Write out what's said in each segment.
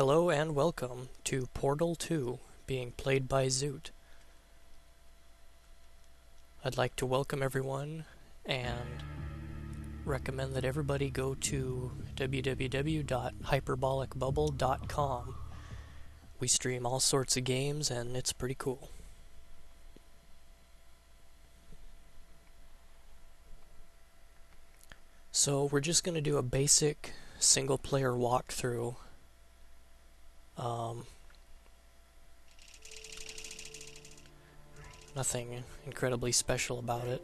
Hello and welcome to Portal 2, being played by Zoot. I'd like to welcome everyone and recommend that everybody go to www.hyperbolicbubble.com. We stream all sorts of games and it's pretty cool. So we're just going to do a basic single-player walkthrough. Nothing incredibly special about it.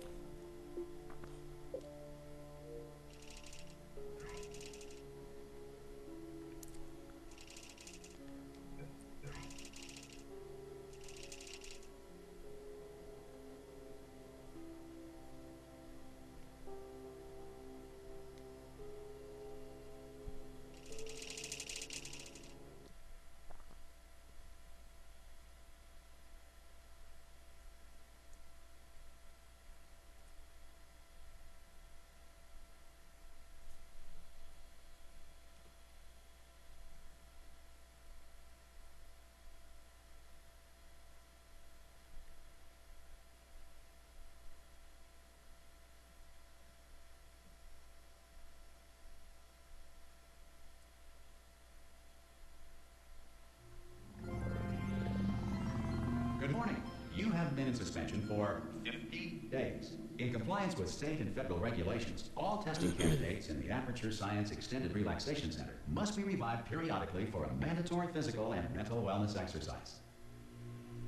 Good morning. You have been in suspension for 50 days. In compliance with state and federal regulations, all testing candidates in the Aperture Science Extended Relaxation Center must be revived periodically for a mandatory physical and mental wellness exercise.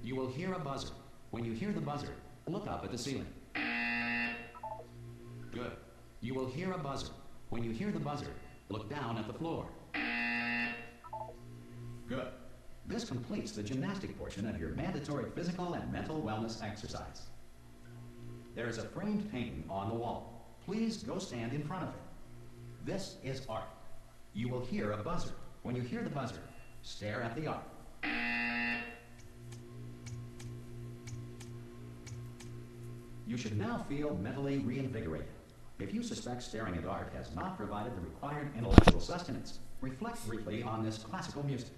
You will hear a buzzer. When you hear the buzzer, look up at the ceiling. Good. You will hear a buzzer. When you hear the buzzer, look down at the floor. Good. This completes the gymnastic portion of your mandatory physical and mental wellness exercise. There is a framed painting on the wall. Please go stand in front of it. This is art. You will hear a buzzer. When you hear the buzzer, stare at the art. You should now feel mentally reinvigorated. If you suspect staring at art has not provided the required intellectual sustenance, reflect briefly on this classical music.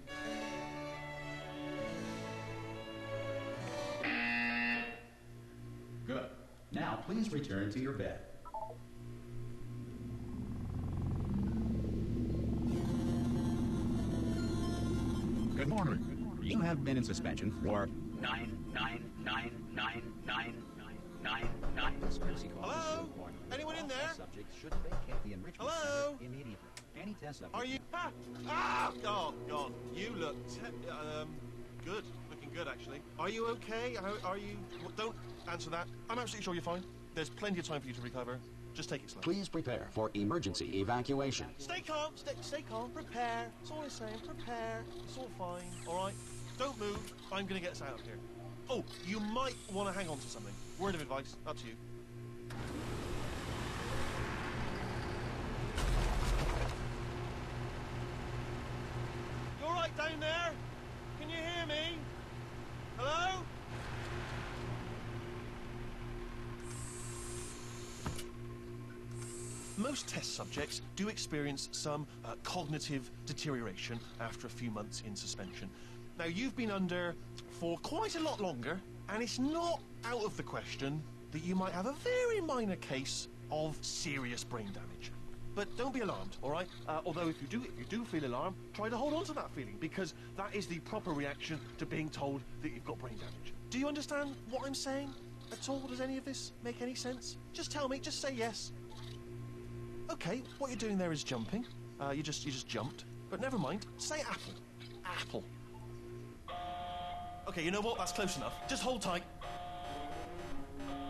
Good. Now, please return to your bed. Good morning. You have been in suspension for 9999999. Hello? Anyone in there? Hello? Any test Are you? Oh, God. You look good. Looking good, actually. Are you okay? Are you? Well, don't answer that. I'm absolutely sure you're fine. There's plenty of time for you to recover. Just take it slow. Please prepare for emergency evacuation. Stay calm. Stay calm. Prepare. That's all I'm saying. Prepare. It's all fine. All right? Don't move. I'm going to get us out of here. Oh, you might want to hang on to something. Word of advice. Up to you. You all right down there? Can you hear me? Hello? Most test subjects do experience some cognitive deterioration after a few months in suspension. Now, you've been under for quite a lot longer, and it's not out of the question that you might have a very minor case of serious brain damage. But don't be alarmed, all right? Although if you do feel alarmed, try to hold on to that feeling, because that is the proper reaction to being told that you've got brain damage. Do you understand what I'm saying at all? Does any of this make any sense? Just tell me, just say yes. Okay, what you're doing there is jumping. You just jumped. But never mind, say apple. Apple. Okay, you know what? That's close enough. Just hold tight.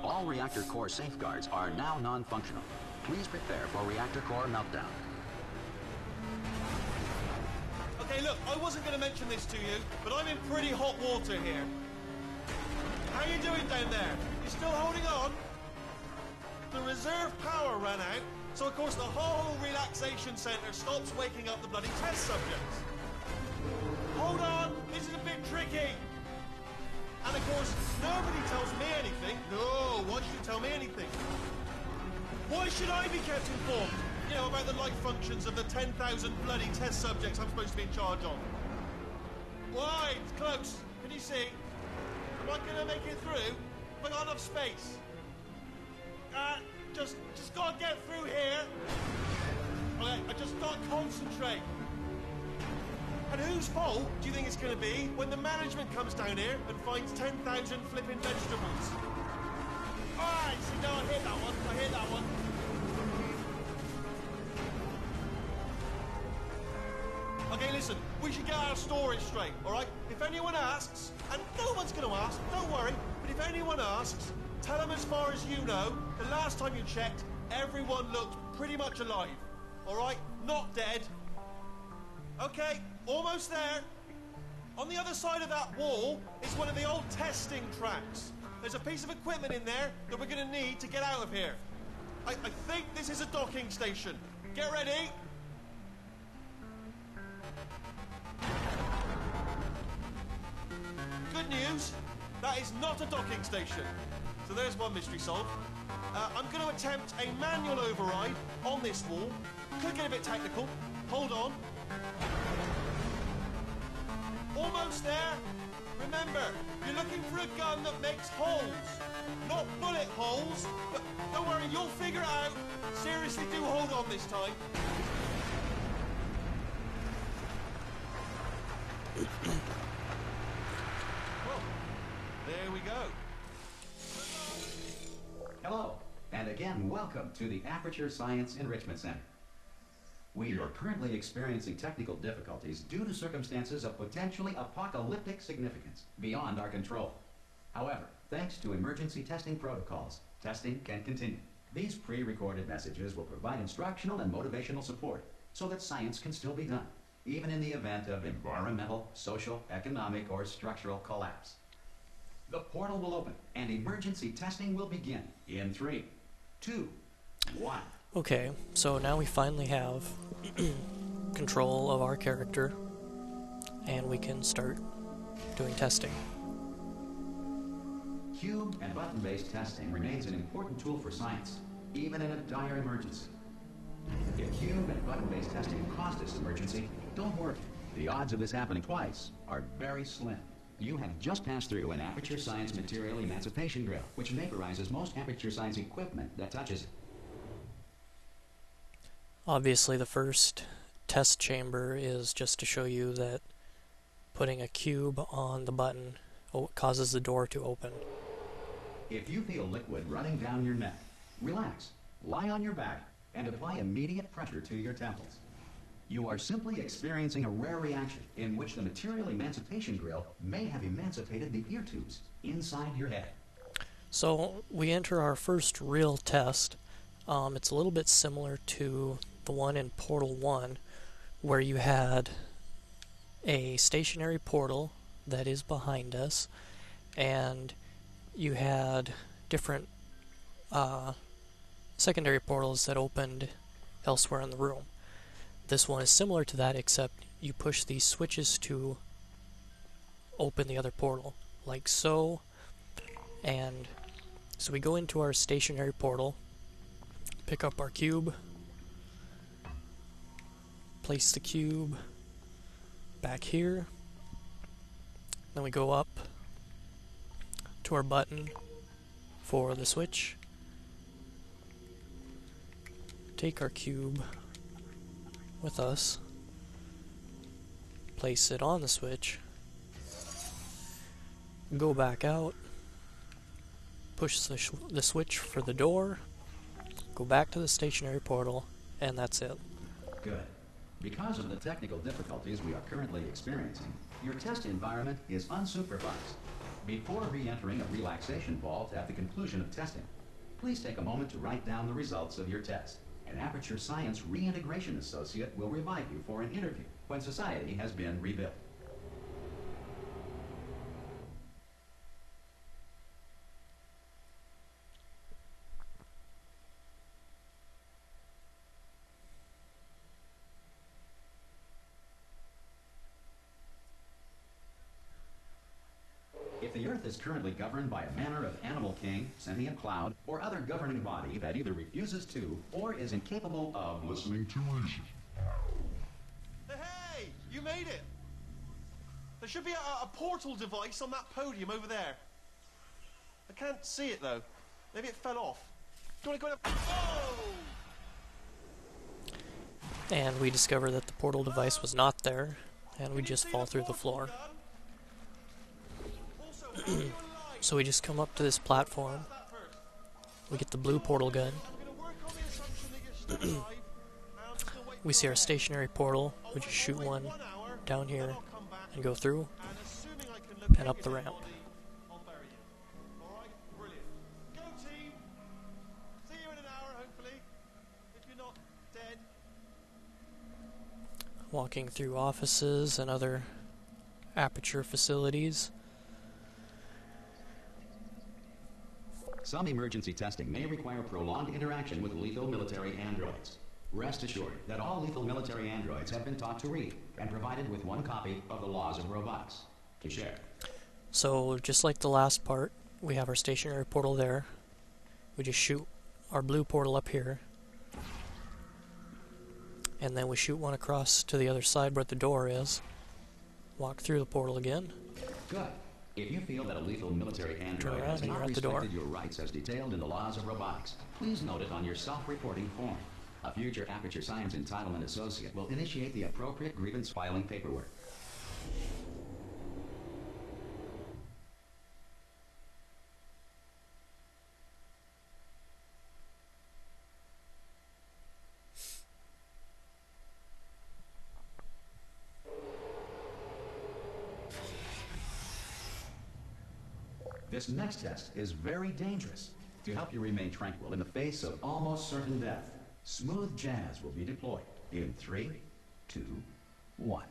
All reactor core safeguards are now non-functional. Please prepare for reactor core meltdown. Okay, look, I wasn't going to mention this to you, but I'm in pretty hot water here. How you doing down there? You still holding on? The reserve power ran out, so of course the whole relaxation centre stops waking up the bloody test subjects. Hold on, this is a bit tricky. And of course, nobody tells me anything. No, why should you tell me anything? Why should I be kept informed? You know, about the life functions of the 10,000 bloody test subjects I'm supposed to be in charge of. Wide, close. Can you see? Am I gonna make it through? Have I got enough space? Just gotta get through here. Okay, I just gotta concentrate. And whose fault do you think it's gonna be when the management comes down here and finds 10,000 flipping vegetables? Alright, see, no, I hear that one. I hear that one. Okay, listen, we should get our story straight, alright? If anyone asks, and no one's gonna ask, don't worry, but if anyone asks, tell them as far as you know, the last time you checked, everyone looked pretty much alive, alright? Not dead. Okay, almost there. On the other side of that wall is one of the old testing tracks. There's a piece of equipment in there that we're gonna need to get out of here. I think this is a docking station. Get ready. Good news, that is not a docking station. So there's one mystery solved. I'm going to attempt a manual override on this wall. Could get a bit technical. Hold on. Almost there. Remember, you're looking for a gun that makes holes. Not bullet holes, but don't worry, you'll figure it out. Seriously, do hold on this time. Well, there we go. Hello, and again, welcome to the Aperture Science Enrichment Center. We are currently experiencing technical difficulties due to circumstances of potentially apocalyptic significance beyond our control. However, thanks to emergency testing protocols, testing can continue. These pre-recorded messages will provide instructional and motivational support so that science can still be done, even in the event of environmental, social, economic, or structural collapse. The portal will open, and emergency testing will begin in 3, 2, 1. Okay, so now we finally have control of our character, and we can start doing testing. Cube and button-based testing remains an important tool for science, even in a dire emergency. If cube and button-based testing caused this emergency, don't worry. The odds of this happening twice are very slim. You have just passed through an Aperture Science material emancipation drill, which vaporizes most Aperture Science equipment that touches it. Obviously, the first test chamber is just to show you that putting a cube on the button causes the door to open. If you feel liquid running down your neck, relax, lie on your back, and apply immediate pressure to your temples. You are simply experiencing a rare reaction in which the material emancipation grill may have emancipated the ear tubes inside your head. So we enter our first real test. It's a little bit similar to the one in Portal 1, where you had a stationary portal that is behind us, and you had different secondary portals that opened elsewhere in the room. This one is similar to that, except you push these switches to open the other portal, like so. And so we go into our stationary portal, pick up our cube, place the cube back here, then we go up to our button for the switch, take our cube with us, place it on the switch, go back out, push the switch for the door, go back to the stationary portal, and that's it. Good. Because of the technical difficulties we are currently experiencing, your test environment is unsupervised. Before re-entering a relaxation vault at the conclusion of testing, please take a moment to write down the results of your test. An Aperture Science Reintegration Associate will revive you for an interview when society has been rebuilt. If the Earth is currently governed by a manner of animal king, sentient cloud, or other governing body that either refuses to or is incapable of listening to reason. Hey, you made it! There should be a portal device on that podium over there. I can't see it though. Maybe it fell off. Do you want to go in? Oh! And we discover that the portal device was not there, and we just fall through the floor. So we just come up to this platform. We get the blue portal gun. We see our stationary portal. We just shoot one down here and go through and up the ramp. Walking through offices and other aperture facilities. Some emergency testing may require prolonged interaction with lethal military androids. Rest assured that all lethal military androids have been taught to read and provided with one copy of the laws of robotics to share. So just like the last part, we have our stationary portal there. We just shoot our blue portal up here. And then we shoot one across to the other side where the door is. Walk through the portal again. Good. If you feel that a lethal military android has not respected your rights as detailed in the laws of robotics, please note it on your self-reporting form. A future Aperture Science Entitlement Associate will initiate the appropriate grievance filing paperwork. This next test is very dangerous. To help you remain tranquil in the face of almost certain death, smooth jazz will be deployed in 3, 2, 1.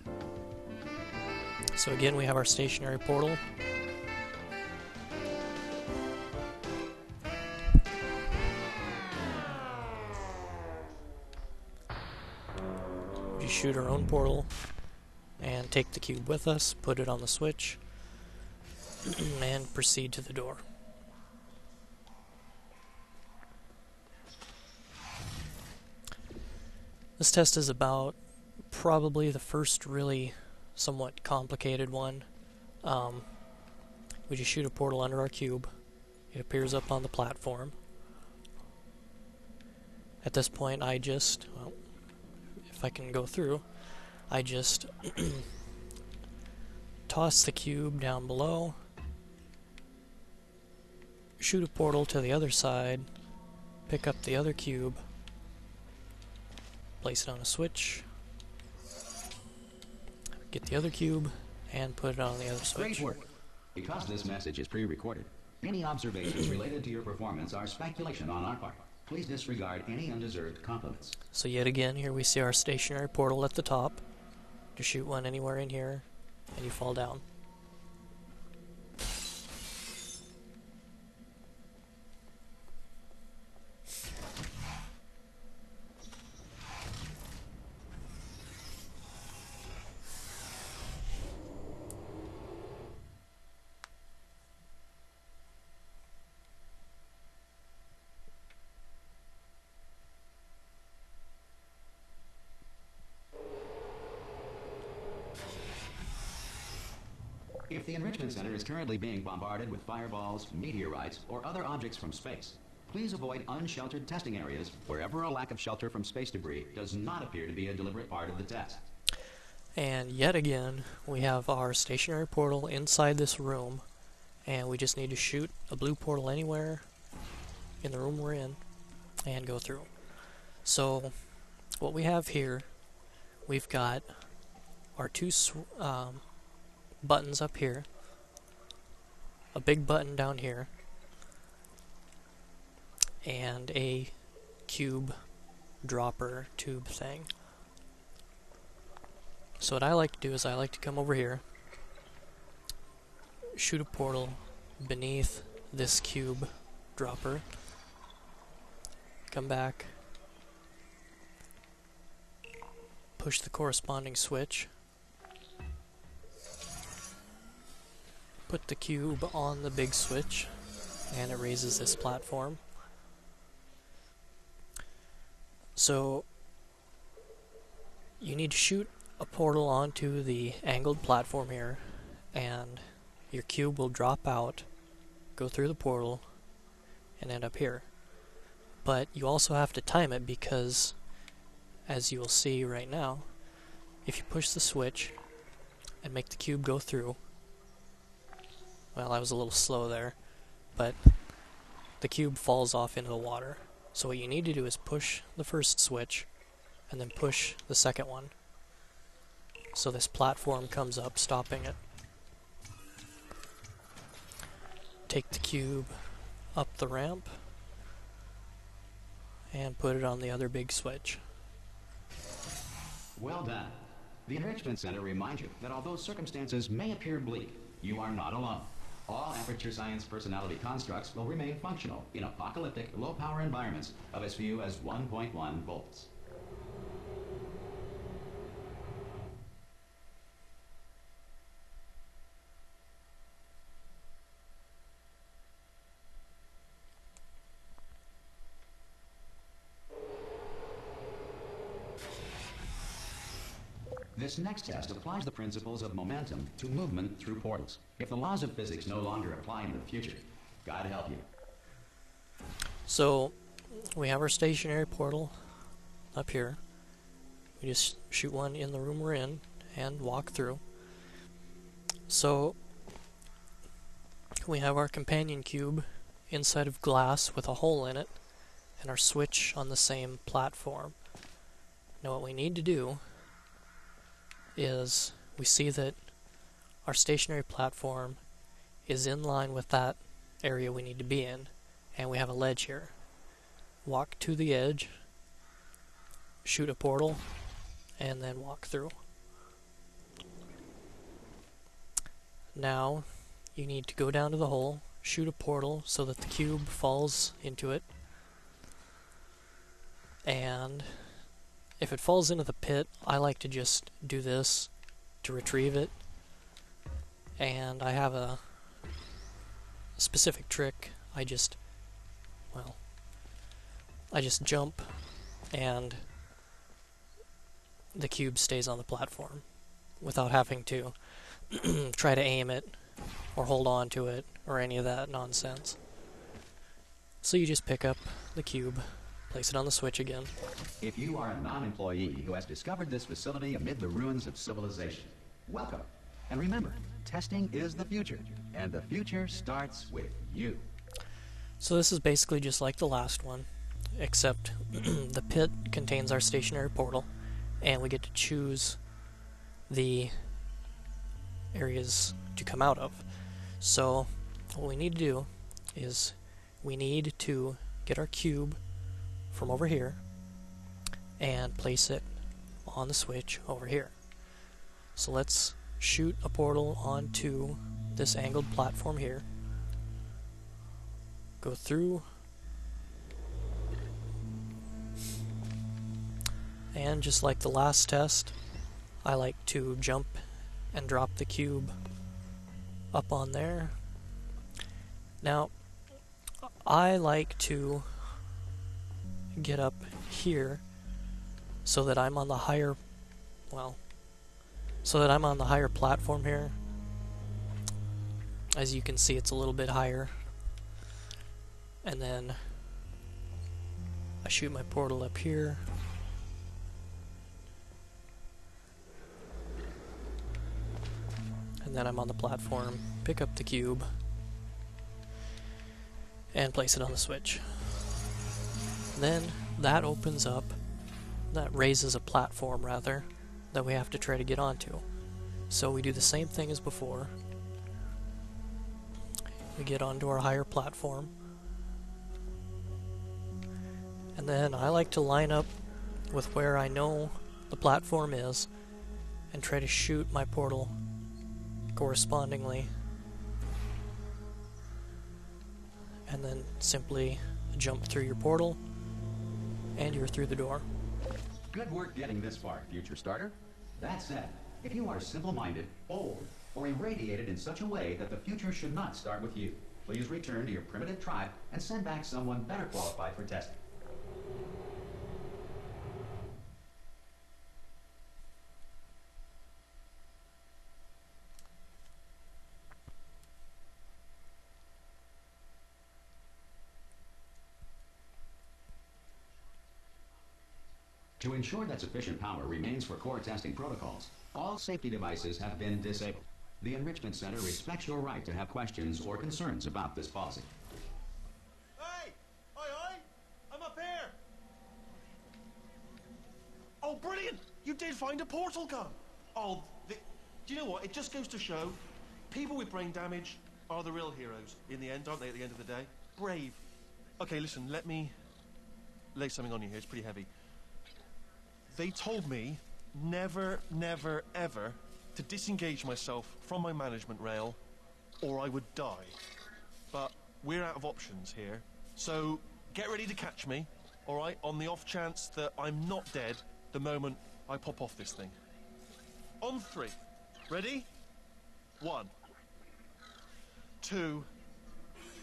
So again, we have our stationary portal. We shoot our own portal and take the cube with us, put it on the switch, and proceed to the door. This test is about probably the first really somewhat complicated one. We just shoot a portal under our cube. It appears up on the platform. At this point I just, well, if I can go through, I just toss the cube down below, shoot a portal to the other side, pick up the other cube, place it on a switch, get the other cube, and put it on the other switch. Great work. Because this message is pre-recorded, any observations related to your performance are speculation on our part. Please disregard any undeserved compliments. So yet again, here we see our stationary portal at the top. Just shoot one anywhere in here, and you fall down. If the Enrichment Center is currently being bombarded with fireballs, meteorites, or other objects from space, please avoid unsheltered testing areas wherever a lack of shelter from space debris does not appear to be a deliberate part of the test. And yet again, we have our stationary portal inside this room, and we just need to shoot a blue portal anywhere in the room we're in and go through. So what we have here, we've got our two buttons up here, a big button down here, and a cube dropper tube thing. So what I like to do is I like to come over here, shoot a portal beneath this cube dropper, come back, push the corresponding switch, put the cube on the big switch, and it raises this platform. So you need to shoot a portal onto the angled platform here, and your cube will drop out, go through the portal, and end up here. But you also have to time it because, as you will see right now, if you push the switch and make the cube go through, well, I was a little slow there, but the cube falls off into the water. So what you need to do is push the first switch and then push the second one, so this platform comes up, stopping it. Take the cube up the ramp and put it on the other big switch. Well done. The Enrichment Center reminds you that although circumstances may appear bleak, you are not alone. All Aperture Science personality constructs will remain functional in apocalyptic, low-power environments of as few as 1.1 volts. This next test applies the principles of momentum to movement through portals. If the laws of physics no longer apply in the future, God help you. So, we have our stationary portal up here. We just shoot one in the room we're in and walk through. So, we have our companion cube inside of glass with a hole in it, and our switch on the same platform. Now what we need to do is, we see that our stationary platform is in line with that area we need to be in, and we have a ledge here. Walk to the edge, shoot a portal, and then walk through. Now you need to go down to the hole, shoot a portal so that the cube falls into it, and if it falls into the pit, I like to just do this to retrieve it, and I have a specific trick. I just jump and the cube stays on the platform without having to try to aim it or hold on to it or any of that nonsense. So you just pick up the cube, place it on the switch again. If you are a non-employee who has discovered this facility amid the ruins of civilization, welcome. And remember, testing is the future, and the future starts with you. So this is basically just like the last one, except the pit contains our stationary portal, and we get to choose the areas to come out of. So what we need to do is we need to get our cube from over here and place it on the switch over here. So let's shoot a portal onto this angled platform here, go through, and just like the last test, I like to jump and drop the cube up on there. Now I like to get up here so that I'm on the higher, platform here. As you can see, it's a little bit higher. And then I shoot my portal up here. And then I'm on the platform, pick up the cube, and place it on the switch. Then that opens up, that raises a platform rather, that we have to try to get onto. So we do the same thing as before. We get onto our higher platform. And then I like to line up with where I know the platform is and try to shoot my portal correspondingly. And then simply jump through your portal and you're through the door. Good work getting this far, future starter. That said, if you are simple-minded, old, or irradiated in such a way that the future should not start with you, please return to your primitive tribe and send back someone better qualified for testing. To ensure that sufficient power remains for core testing protocols, all safety devices have been disabled. The Enrichment Center respects your right to have questions or concerns about this policy. Hey! Oi! I'm up here! Oh, brilliant! You did find a portal gun! Oh, do you know what? It just goes to show people with brain damage are the real heroes in the end, aren't they, at the end of the day? Brave. Okay, listen, let me lay something on you here. It's pretty heavy. They told me never, never, ever to disengage myself from my management rail or I would die. But we're out of options here. So get ready to catch me, all right, on the off chance that I'm not dead the moment I pop off this thing. On 3. Ready? 1, 2,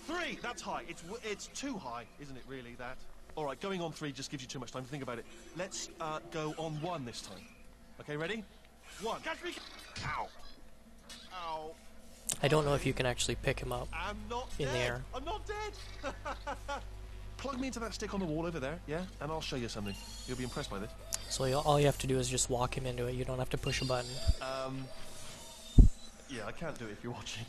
3. That's high. It's too high, isn't it, really, that? All right, going on 3 just gives you too much time to think about it. Let's go on 1 this time. Okay, ready? 1. Catch me! Ow! Ow! I don't know if you can actually pick him up I'm not in dead. the air. I'm not dead! Plug me into that stick on the wall over there, yeah? And I'll show you something. You'll be impressed by this. So all you have to do is just walk him into it. You don't have to push a button. Yeah, I can't do it if you're watching.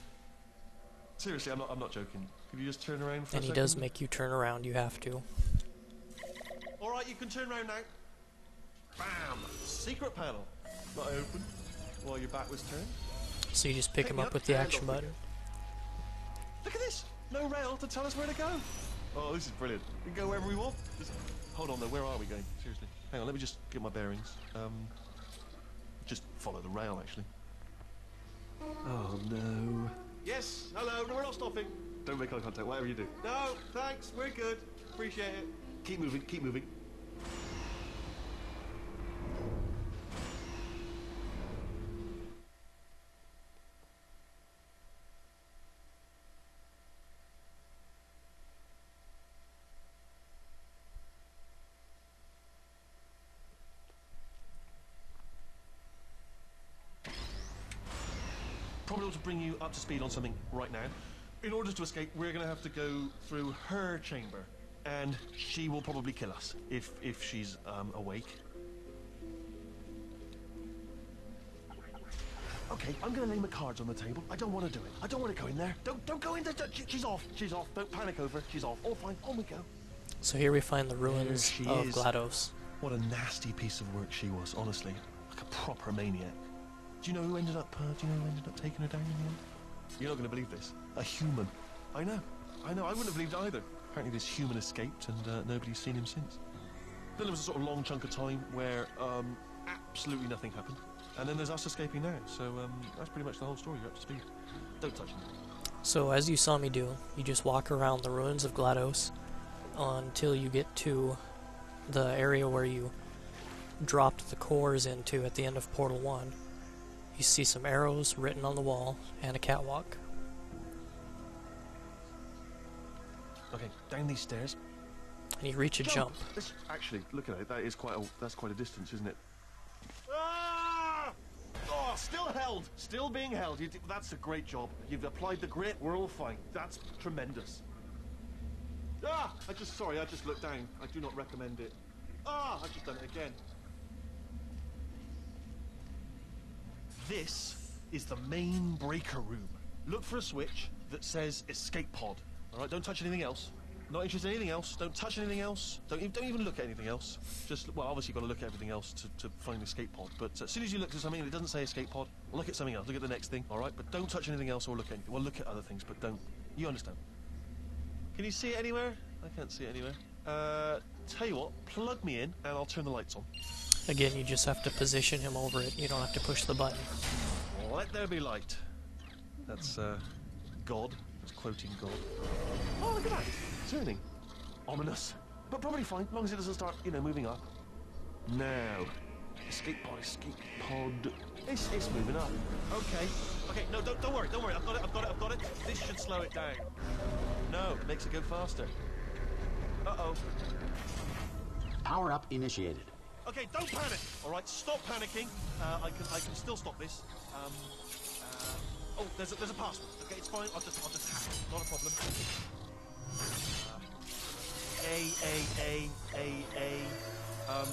Seriously, I'm not joking. Could you just turn around for a And he second? does make you turn around. You have to. All right, you can turn around now. Bam! Secret panel. Not open while your back was turned. So you just pick Pick him me up up with the and action over button. Look at this! No rail to tell us where to go. Oh, this is brilliant. We can go wherever we want. Hold on though, where are we going? Seriously. Hang on, let me just get my bearings. Just follow the rail, actually. Oh no. Yes, hello, no, we're not stopping. Don't make eye contact, whatever you do. No, thanks, we're good. Appreciate it. Keep moving, keep moving. Probably ought to bring you up to speed on something right now. In order to escape, we're going to have to go through her chamber, and she will probably kill us if she's awake. Okay, I'm going to lay my cards on the table. I don't want to do it. I don't want to go in there. Don't go in there. She's off. She's off. Don't panic over. She's off. All fine. On we go. So here we find the ruins she of is. GLaDOS. What a nasty piece of work she was, honestly. Like a proper maniac. Do you know who ended up taking her down in the end? You're not going to believe this. A human. I know. I wouldn't have believed it either. Apparently this human escaped and nobody's seen him since. Then there was a sort of long chunk of time where absolutely nothing happened. And then there's us escaping now. So that's pretty much the whole story. You're up to speed. Don't touch me. So as you saw me do, you just walk around the ruins of GLaDOS until you get to the area where you dropped the cores into at the end of Portal 1. You see some arrows written on the wall and a catwalk. Okay, down these stairs. And you reach a jump. Actually, look at it. That's quite a distance, isn't it? Ah! Oh, still held. Still being held. That's a great job. You've applied the grit. We're all fine. That's tremendous. Ah! I just looked down. I do not recommend it. Ah! I've just done it again. This is the main breaker room. Look for a switch that says escape pod. All right, don't touch anything else. Not interested in anything else. Don't touch anything else. Don't even look at anything else. Just, well, obviously you've got to look at everything else to find the escape pod. But as soon as you look at something and it doesn't say escape pod, look at something else. Look at the next thing, all right? But don't touch anything else or look at anything. Well, look at other things, but don't. You understand? Can you see it anywhere? I can't see it anywhere. Tell you what, plug me in and I'll turn the lights on. Again, you just have to position him over it. You don't have to push the button. Let there be light. That's, God. That's quoting God. Oh, look at that. Turning. Ominous. But probably fine, as long as it doesn't start, moving up. Now. Escape pod, escape pod. It's moving up. Okay, no, don't worry. I've got it. This should slow it down. No, it makes it go faster. Uh-oh. Power up initiated. Okay, don't panic. All right, stop panicking. I can still stop this. Oh, there's a password. Okay, it's fine. I'll just hack it. Not a problem. A. A.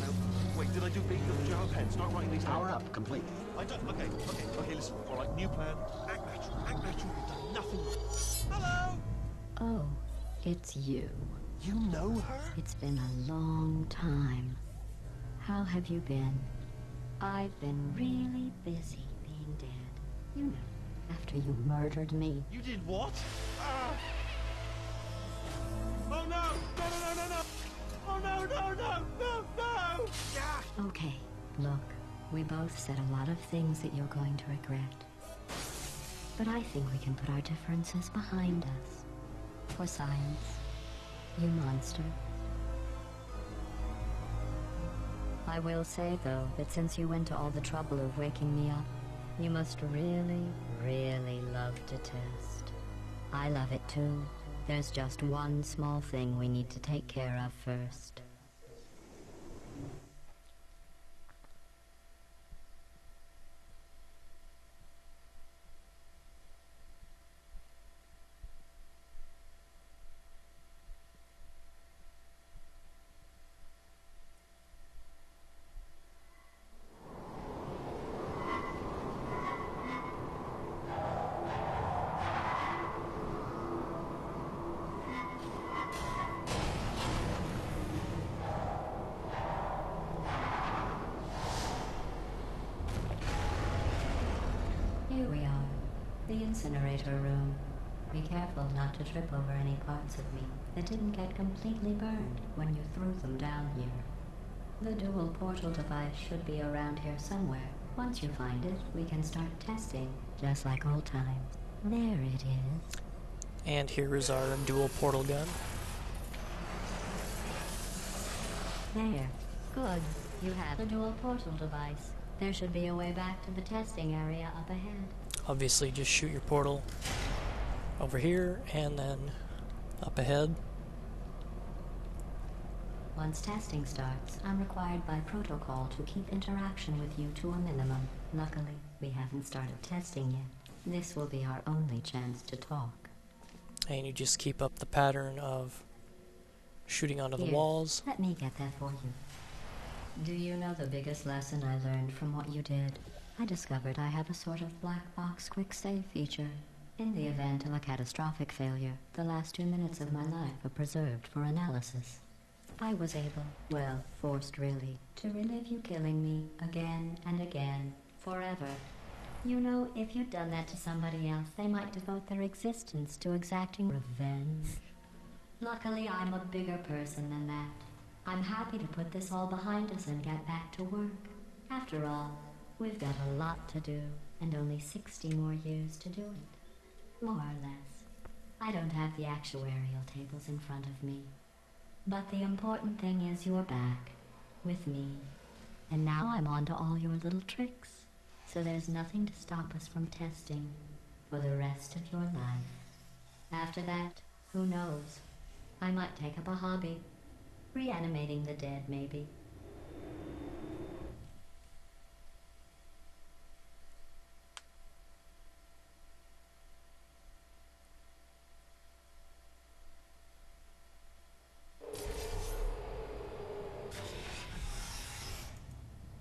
Now, wait, did I do big? Do you have a pen? Start writing these down. Power up, complete. I don't. Okay, listen. All right, new plan. Act natural. Act natural. You've done nothing wrong. Hello? Oh, it's you. You know her? It's been a long time. How have you been? I've been really busy being dead. You know, after you murdered me. You did what? Ah! Oh no! No! Oh no! Yeah! Okay, look, we both said a lot of things that you're going to regret. But I think we can put our differences behind us. For science, you monster. I will say, though, that since you went to all the trouble of waking me up, you must really, really love to test. I love it too. There's just one small thing we need to take care of first. Here we are, the incinerator room. Be careful not to trip over any parts of me that didn't get completely burned when you threw them down here. The dual portal device should be around here somewhere. Once you find it, we can start testing, just like old times. There it is. And here is our dual portal gun. There. Good. You have a dual portal device. There should be a way back to the testing area up ahead. Obviously, just shoot your portal over here and then up ahead. Once testing starts, I'm required by protocol to keep interaction with you to a minimum. Luckily, we haven't started testing yet. This will be our only chance to talk. And you just keep up the pattern of shooting onto the Here, walls. let me get that for you. Do you know the biggest lesson I learned from what you did? I discovered I have a sort of black box quick save feature. In the event of a catastrophic failure, the last 2 minutes of my life are preserved for analysis. I was able, well, forced really, to relive you killing me again and again, forever. You know, if you'd done that to somebody else, they might devote their existence to exacting revenge. Luckily, I'm a bigger person than that. I'm happy to put this all behind us and get back to work. After all, we've got a lot to do, and only 60 more years to do it. More or less. I don't have the actuarial tables in front of me. But the important thing is you're back, with me. And now I'm on to all your little tricks. So there's nothing to stop us from testing for the rest of your life. After that, who knows? I might take up a hobby. Reanimating the dead, maybe.